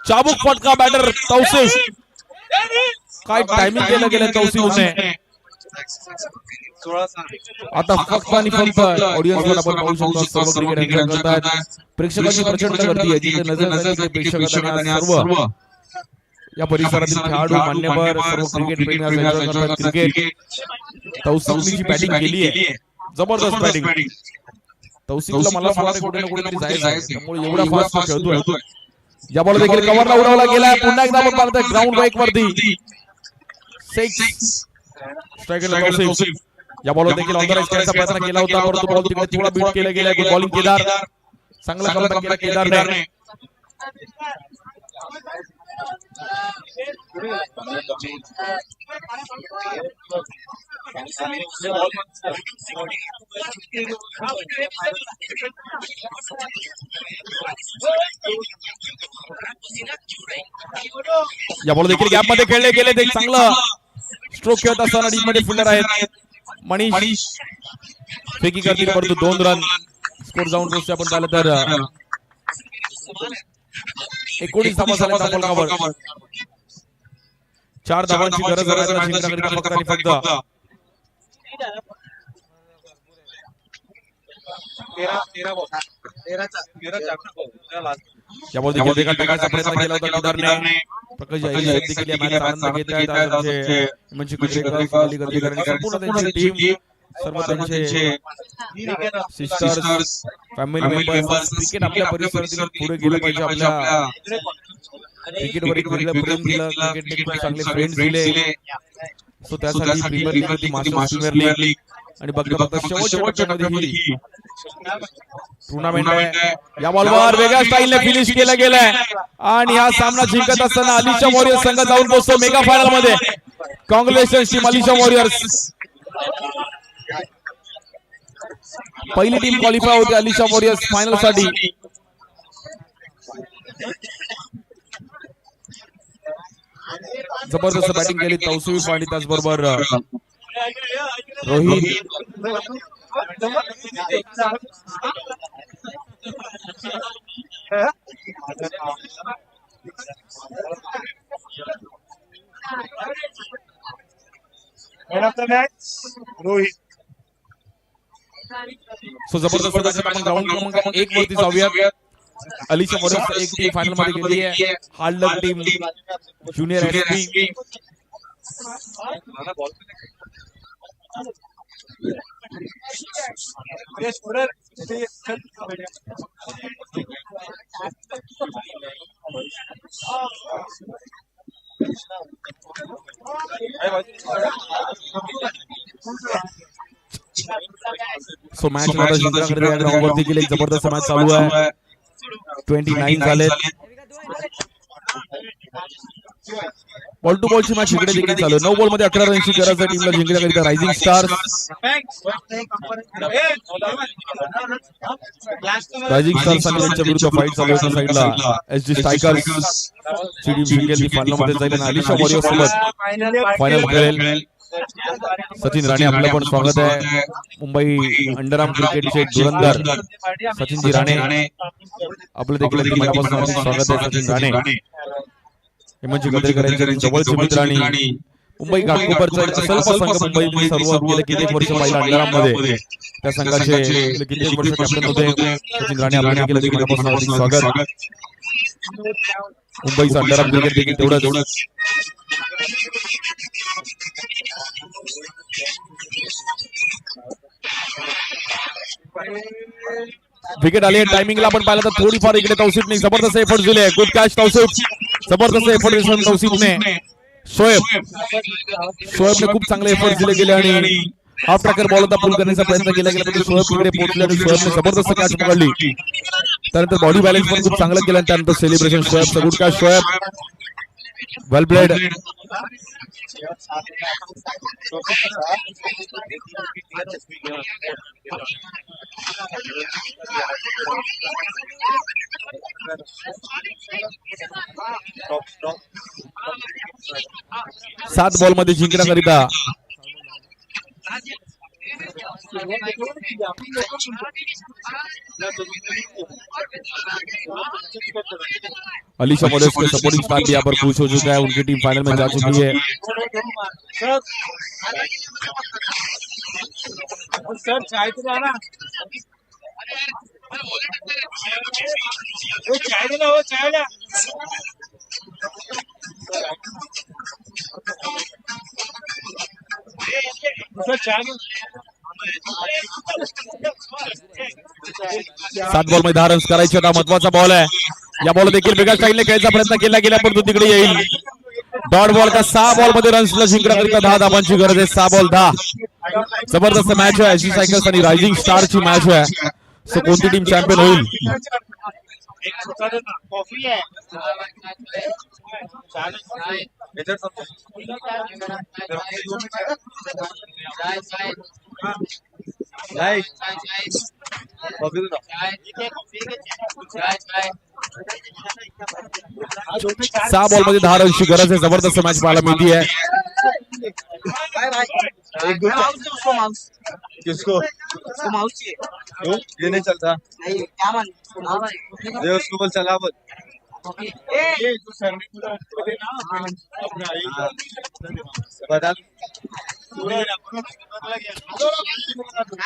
चाबूक फटका बॅटर तौसिफ. काय टायमिंग केलं गेलं तौसिफने. आता फक्त आणि फक्त ऑडियन्सवर आपण पाहू शकतो सर्व क्रिकेट एन्जॉय करतात. प्रेक्षकांची प्रचंड गर्दी आहे. जिथे नजर जाईल तिथे प्रेक्षकांना सर्व या परिसरातील खेळाडू मान्यवर सर्व क्रिकेट प्रेमी आज एन्जॉय करतात क्रिकेट. तौसिफची बॅटिंग केली आहे, जबरदस्त बॅटिंग. तौसिफला मला असं वाटतं कुठे ना कुठेतरी जायचं आहे, त्यामुळे एवढा फास्ट खेळतोय. या बॉल देखील कव्हरला उडवला गेला. पुन्हा एकदा आपण पाहतोय ग्राउंड ब्रेक वरती 6 स्ट्रायकरला तौसिफ. या बॉलवर देखील ऑन द राईट करायचा प्रयत्न केला होता, परंतु बॉल तिकडे थोडा बीट केला गेला. गुड बॉलिंग केदार, चांगला कमबॅक केला केदारने. या बॉल देखील गॅप मध्ये खेळले गेले. ते चांगलं स्ट्रोक खेळत असताना टीम मध्ये फिल्डर आहेत मनीष. फेकी करतील परंतु 2 रन स्कोर जाऊन पोहोचते. आपण पाहिलं तर 19 धावा झाल्या धावफलकावर. 4 धावांची गरज आहे फक्त आणि फक्त. या बॉल देखील देखील टाकायचा प्रयत्न केला होता केदारने. प्रकाश जाई देखील या मॅच आनंद घेत आहेत. त्यांचे म्हणजे कुठे गर्दी करणे संपूर्ण त्यांची टीम, सर्व त्यांचे सिस्टर्स, फॅमिली मेंबर्स. क्रिकेट आपल्या परिसरातील पुढे गेलं पाहिजे. आपल्या क्रिकेटवर एक वेगळं प्रेम दिलं, क्रिकेटने खूप चांगले फ्रेंड्स दिले. सो त्यासाठी प्रीमियर लीग होती, मास्टर्स प्रीमियर लीग. आणि बघता बघता शेवटच्या टप्प्यामध्ये ही टुर्नामेंट आहे. या बॉलवर वेगळ्या स्टाईलने फिनिश केलं गेलंय आणि हा सामना जिंकत असताना अलिशा वॉरियर्स संघ जाऊन पोहोचतो मेगा फायनल मध्ये. Congratulations team Alisha warriors. पहिली टीम क्वालिफाय होते अलिशा वॉरियर्स फायनल साठी. जबरदस्त बॅटिंग केली तौसिफ आणि त्याचबरोबर Rohit. Man of the match, Rohit. So जबरदस्त मॅच. आपण ग्राउंड क्रमांक 1 वरती जाऊयात. अलिशा वॉरियर्स एक टीम फायनल मध्ये गेली आहे. Hard luck team junior SP. So match ground वरती गेली. जबरदस्त मॅच चालू आहे. 29 झाले. बॉल टू बॉलची मॅच इकडे देखील चालू आहे. 9 बॉल मध्ये 11 रनची गरज आहे टीमला जिंकण्याकरिता. रायझिंग स्टार्स आणि त्यांच्या विरुद्ध फाईट चालू आहे. साईडला एसडी स्ट्रायकर्स ची टीम जिंकेल ती फायनल मध्ये जाईल आणि अलिशा वॉरियर्स सोबत फायनल खेळेल. सचिन राणे आपलं पण स्वागत आहे. मुंबई अंडरआर्म क्रिकेटचे धुरंधर सचिनजी राणे आपलं देखील मनापासून स्वागत आहे. सचिन राणे हेमंत गद्रेकर यांच्या जवळचे मित्र आणि मुंबई घाटकोपरचा एक असल संघ. मुंबई सर्व गेले कित्येक वर्ष पाहिला अंडरआर्म मध्ये. त्या संघाचे कित्येक वर्ष कॅप्टन होते सचिन राणे. आपलं देखील मनापासून स्वागत. मुंबईचं अंडरआर्म क्रिकेट देखील तेवढंच. विकेट आली. टायमिंगला आपण पाहिलं तर थोडीफार इकडे तौसिफने जबरदस्त एफर्ट दिले. Good catch Tausif. जबरदस्त एफर्ट दिले तौसिफने. शोएबने खूप चांगले एफर्ट दिले गेले आणि हाफ ट्रॅकर बॉल होता पूल करण्याचा प्रयत्न केला गेला, पण शोएब तिकडे पोहोचले आणि शोएबने जबरदस्त कॅच पकडली. त्यानंतर बॉडी बॅलन्स पण खूप चांगलं केलं. त्यानंतर celebration Shoaib. Good catch Shoaib. Well played. सात बॉल मध्ये जिंकण्याकरिता अलीशा मॉडल्स के सपोर्टिंग स्टाफ भी यहाँ पर खुश हो चुका है, उनकी टीम फाइनल में जा चुकी है। सर चाय तो लाना, वो चाय देना, वो चाय ला। सर चाय 7 बॉल मध्ये 10 रन्स करायचे होता, महत्वाचा बॉल आहे। या बॉल देखील वेगळ्या स्टाईलने खेळायचा प्रयत्न केला गेला, पण तो तिकडे येईल। डॉट बॉल का 6 बॉल मध्ये रन्सला जिंकण्याकरिता 10 धावांची गरज आहे। 6 बॉल 10 जबरदस्त मॅच आहे। एसजी सायकल्स आणि रायझिंग स्टार ची मॅच आहे। सो कोणती टीम चॅम्पियन होईल? कॉफी है इधर सब लाइक कॉफी दो 6 बॉल मध्ये 10 रन्सची गरज आहे। जबरदस्त मॅच पाहायला मिळते आहे। एक दो किसको माउस चाहिए क्यों ये नहीं चलता नहीं क्या मान ये उसको बोल चला बोल ये जो सर्वे पूरा देना बता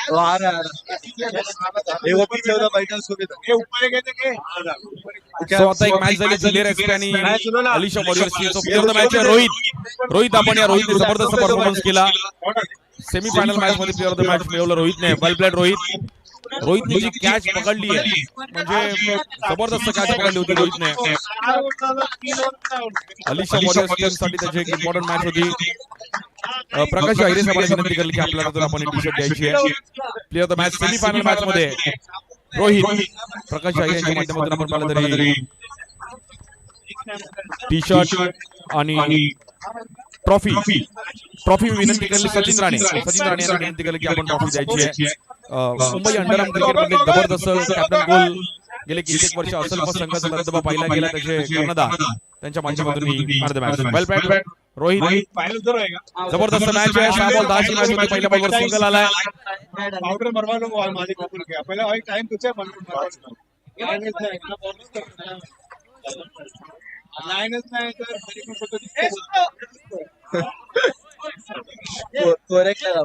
तो आ रहा है ये वो पीछे होता बैठा उसको भी ये ऊपर गए थे के सो आता एक मॅच झाली जिल्हे एसपी आणि अलीशा वॉरियर्सची। So player of the match आहे रोहित आपण या रोहितने जबरदस्त परफॉर्मन्स केला। सेमीफायनल मॅच मध्ये प्लेअर ऑफ द मॅच मिळवलं रोहितने। वेल प्लेड रोहितने जी कॅच पकडली आहे म्हणजे जबरदस्त कॅच पकडली होती रोहितने। अलीशा वॉरियर्स टीमसाठी त्याची एक इम्पॉर्टंट मॅच होती। प्रकाश आहिरे साहेबांनी विनंती केली की आपल्याला आपण टी शर्ट द्यायची आहे। Player of the match semifinal match मध्ये रोहित प्रकाश आहिरे यांच्या माध्यमातून आपण पाहिलं तरी टी शर्ट आणि ट्रॉफी विनंती केली सचिन राणे यांना विनंती केली की आपण ट्रॉफी द्यायची आहे। मुंबई अंडरआर्म क्रिकेट मध्ये जबरदस्त कॅप्टन गोल गेले कित्येक वर्ष असल संघाचा दबदबा पाहिला गेला, त्याचे कर्णधार त्यांच्या माध्यमातून ही मॅच वेल प्लेड रोहित। फाइनल उधर होएगा जबरदस्त मॅच आहे। 6 बॉल 10 ची मॅच होती। पहिल्या बॉलवर सिंगल आलाय। पाउडर मरवा लो बॉल मालिक को क्या पहले और टाइम कुछ है लाइनस में तो मेरे को फोटो करेक्ट लगा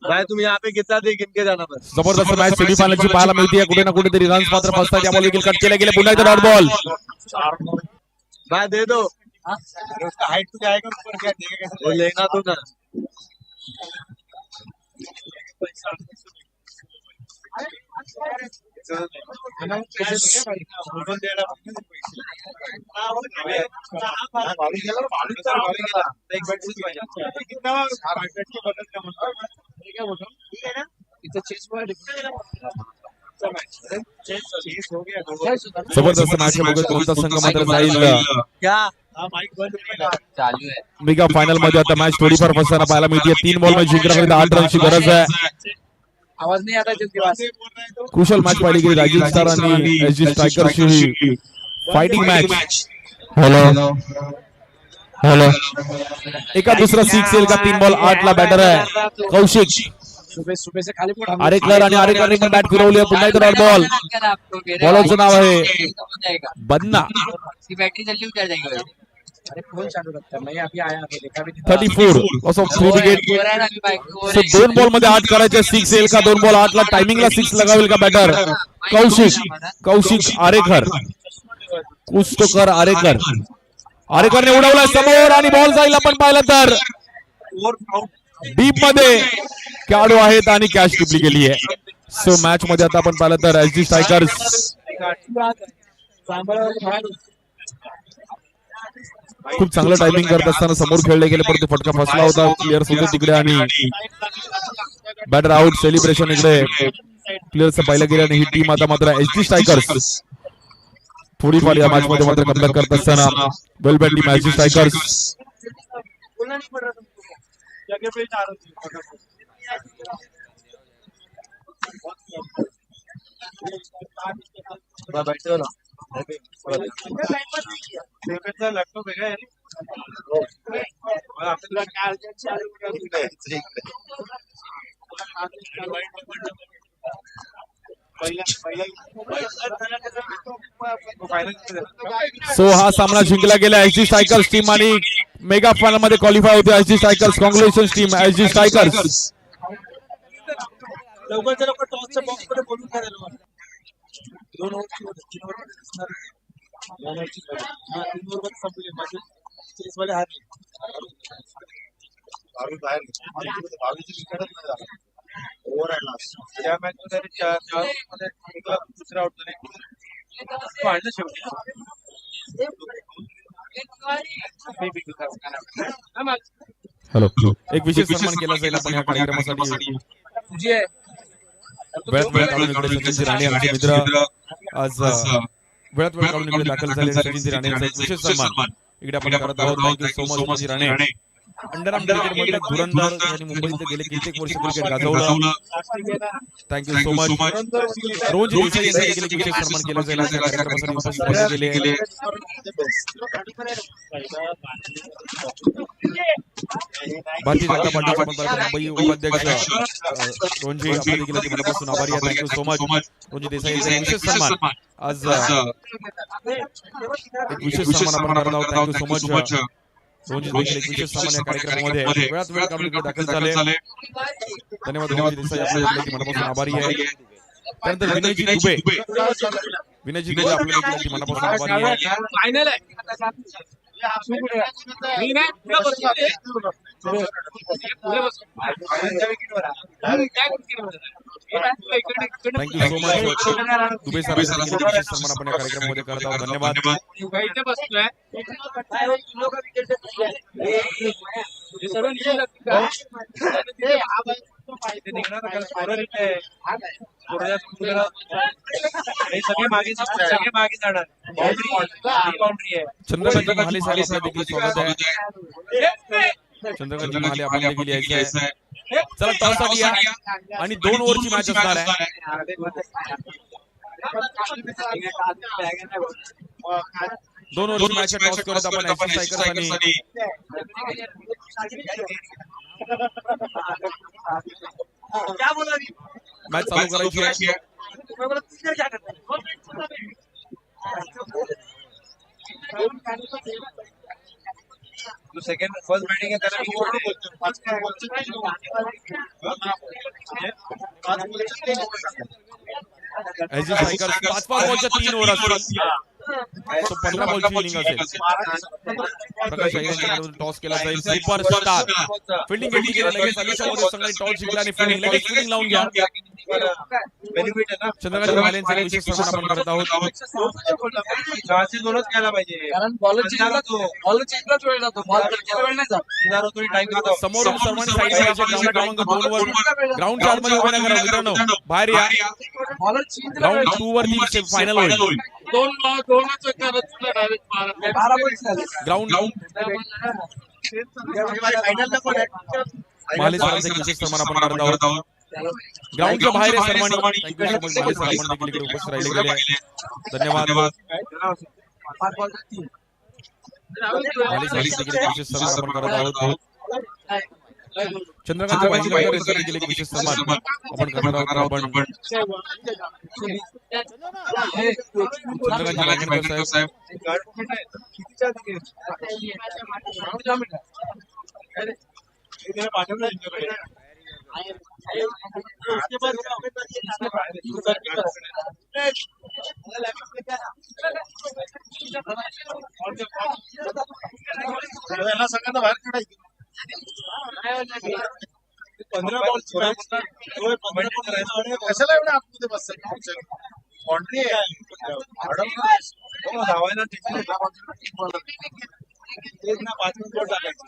भाई तुम यहाँ पे कितना दे गिन के जाना बस। जबरदस्त मॅच सेमीफायनलची पाहायला मिळते। कुठे ना कुठेतरी रन्स मात्र फसतात। या बॉल देखील कट केले गेले। पुन्हा एकदा डॉट बॉल भाई दे दो उसका हाइट तो जाएगा ऊपर क्या देगा कैसे वो लेना तो ना जबरदस्त मॅच बघत कोणता संघ मात्र जाईल क्या चालू है मेगा फायनल मध्ये। आता मॅच थोडीफार फसताना पाहायला मिळते। 3 बॉल मध्ये जिंकण्याकरिता 8 रनची गरज आहे। आवाज नहीं आता जिसके पास क्रुशल मॅच पाहिली गेली रायझिंग स्टार आणि एसजी स्ट्रायकरची फायटिंग मॅच। हॅलो एका दुसरा 6 येईल का? 3 बॉल 8 ला बॅटर आहे कौशिक। सुबह से खाली पोट आरेकलर आणि आरेकलरने पण बॅट फिरवली आहे। पुन्हा एकदा डॉट बॉल। बॉलरचं नाव आहे बन्ना। इसकी बैटरी जल्दी उतर जाएगी। अरे फोन चालू रखता मैं अभी आया अभी देखा भी 34 ऑफ 3 विकेट। सो 2 बॉल मध्ये 8 करायचे। 6 येईल का? 2 बॉल 8 ला टायमिंगला 6 लगावेल का बॅटर कौशिक आरेकर कुस्तोकर आरेकरने उडवला समोर आणि बॉल जाईल आपण पाहिलं तर डीप मध्ये खेळाडू आहेत आणि कॅच टिपली गेली आहे। सो मॅच मध्ये आता आपण पाहिलं तर एसजी स्ट्रायकर्स खूप चांगलं टायमिंग करत असताना समोर खेळले गेले, परंतु फटका फसला होता। प्लेयर्स होते तिकडे आणि बॅटर आउट। सेलिब्रेशन इकडे प्लेयर्स पाहिलं गेलं आणि ही टीम आता मात्र एसजी स्ट्रायकर्स थोडीफार या मॅच मध्ये मात्र कमबॅक करत असताना वेल बॅट टीम एसजी स्ट्रायकर्स जगह पे जा रहा हूं बैठो ना लॅपटॉप वेगळा आहे आपल्याला सो हा सामना जिंकला गेला एसजी स्ट्रायकर्स टीम आणि मेगा फायनल मध्ये क्वालिफाय होते SG Strikers. Congratulations team SG Strikers. लवकरच्या लवकर टॉसच्या बॉक्स मध्ये बोलून करायला 2 ओव्हर संपले माझे चेस वाले हारले 22 बाहेर 22 विकेटच नाही झाला ओव्हर आहे लास्ट त्या मॅच मध्ये 4 मध्ये दुसरा आउट झाले पाहिलं शेवटी हॅलो. एक विशेष सन्मान केला जाईल आपण या कार्यक्रमासाठी. वेळात वेळ काढून इकडे सचिनजी राणे आमचे मित्र आज वेळात वेळ काढून इकडे दाखल झाले. सचिनजी राणे यांचा एक विशेष सन्मान इकडे आपण करत आहोत. थँक्यू सो मच सचिनजी राणे. अंडरआर्म क्रिकेटमध्ये धुरंधर यांनी मुंबईत गेले कित्येक वर्ष क्रिकेट गाजवलं. Thank you so much. रोज देसाई यांचा देखील एक विशेष सन्मान केला जाईल या कार्यक्रमासाठी उपस्थित केले. भारतीय जनता पार्टीचे मुंबई उपाध्यक्ष रोहनजी आपल्या देखील मनापासून आभारी आहे. Thank you so much. रोहनजी देसाई यांचा एक विशेष सन्मान आज एक विशेष सन्मान आपण करत आहोत. Thank you so much. रोहनजी देखील एक विशेष सन्मान या कार्यक्रमामध्ये वेळात वेळ काढून दाखल झाले. धन्यवाद रोहनजी देसाई आपल्या देखील मनापासून आभारी आहे. त्यानंतर विनयजी दुबे आपल्या देखील मनापासून आभारी आहे. Thank you so much. Dubey sir विशेष सन्मान आपण या कार्यक्रमामध्ये करत आहोत. धन्यवाद. चंद्रकांत महाले साहेब आपल्या देखील स्वागत आहे. चंद्रकांत महाले आपण देखील यायचे आहे. चला टॉससाठी या आणि 2 ओव्हरची मॅच असणार आहे. 2 ओव्हरची मॅच टॉस करत आपण एसजी स्ट्रायकर्स आणि मॅच चालू करायची आहे. सेकंड फर्स्ट बॅटिंग आहे त्याला एसजी स्ट्रायकर्स 5 बॉलच्या 3 ओव्हर असतील. 15 बॉलची इनिंग असेल. प्रकाश अय्यर टॉस केला जाईल. सुपरस्टार फिल्डिंग घेतली गेली लगेच अलिशामध्ये संघाने टॉस जिंकला आणि फिल्डिंग लगेच फिल्डिंग लावून घ्या. चंद्रकांत महाले यांचा विशेष सन्मान आपण करत आहोत. दोनच घ्यायला पाहिजे कारण बॉलर चेंजलाच वेळ जातो. बॉल वेळ नाही जात. समोरून सर्वांनी साईड करायचे. ग्राउंड क्रमांक 2 वर ग्राउंड 4 मध्ये उभे करा मित्रांनो. बाहेर या. ग्राउंड 2 वरती फायनल होईल. ग्राउंड महाले सरांचा एक विशेष सन्मान आपण करत आहोत. ग्राउंडच्या बाहेर सर्वांनी thank you so much. Mahale sir आपण देखील इकडे उपस्थित राहिले गेले. धन्यवाद. महाले सर देखील एक विशेष सन्मान आपण करत आहोत. चंद्रकांत पाहिजे यांचा देखील एक विशेष सन्मान आपण करणार आहोत. आपण चंद्रकांत साहेब सगळ्यांना बाहेर काढायचं. 15 बॉल कशाला एवढं आतमध्ये बसतात. बाउंड्री धावायला 5 मिनिट टाकायचं.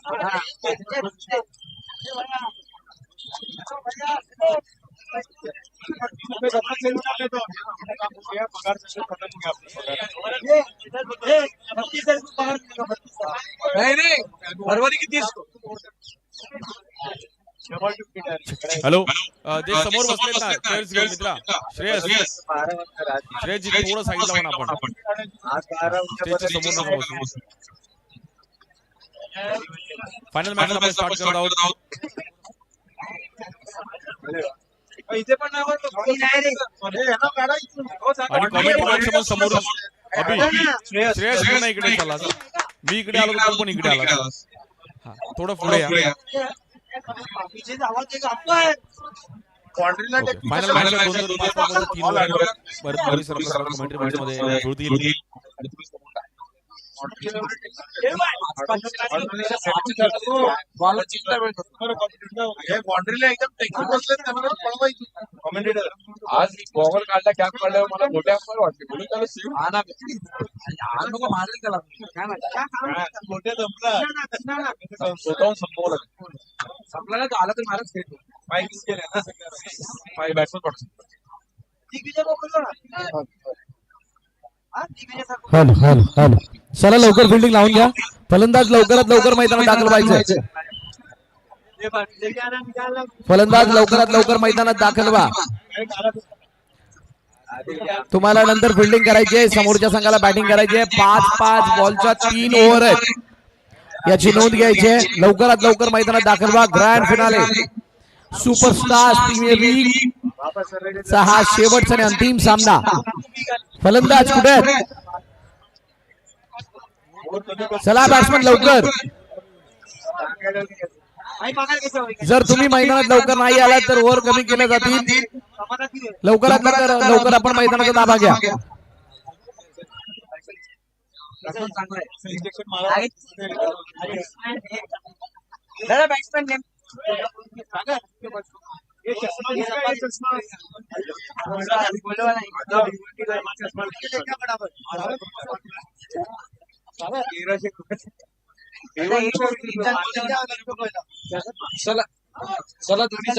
फरवरी की 30 हॅलो ते समोर बसलेत ना चेअर्स घेऊन मित्रा. श्रेयस श्रेयस जी थोडं साईडला म्हणा आपण स्टेजच्या समोर नको बसू. फायनल मॅच आपण स्टार्ट करत आहोत. इथे पण नाही आणि कॉमेंट बॉक्स पण समोर अभि श्रेयस तू नाही इकडे चला. मी इकडे आलो तू पण इकडे आला. हा थोडं पुढे या. फायनल मॅच 2005 3 ओव्हर परत कमेंट्री मॅच मध्ये जुळतील. बाउंड्रीला एकदम टेक्निक बसले त्यामुळे पळवायची. आज बॉल काढला कॅप काढल्यावर मला मोठ्या वाटते म्हणून त्याला शिव मोठ्या जमला स्वतःहून संपवलं. संपला तर आला तर महाराज खेळतो. पाय मिस केले ना पाय बॅट्समन पडतो. हॅलो हॅलो हॅलो चला लवकर फिल्डिंग लावून घ्या. फलंदाज लवकरात लवकर मैदानात दाखल व्हायचे. फलंदाज लवकरात लवकर मैदानात दाखल व्हा. तुम्हाला नंतर फिल्डिंग करायची आहे. समोरच्या संघाला बॅटिंग करायची आहे. 5-5 बॉलच्या 3 ओव्हर आहेत याची नोंद घ्यायची आहे. लवकरात लवकर मैदानात दाखल व्हा. Grand finale superstar premier league चा हा शेवटचा आणि अंतिम सामना. फलंदाज कुठे आहेत? चला बॅट्समन लवकर. जर तुम्ही मैदानात लवकर नाही आलात तर ओव्हर कमी केल्या जातील. लवकरात लवकर आपण मैदानाचा ताबा घ्या. चला चला तुम्ही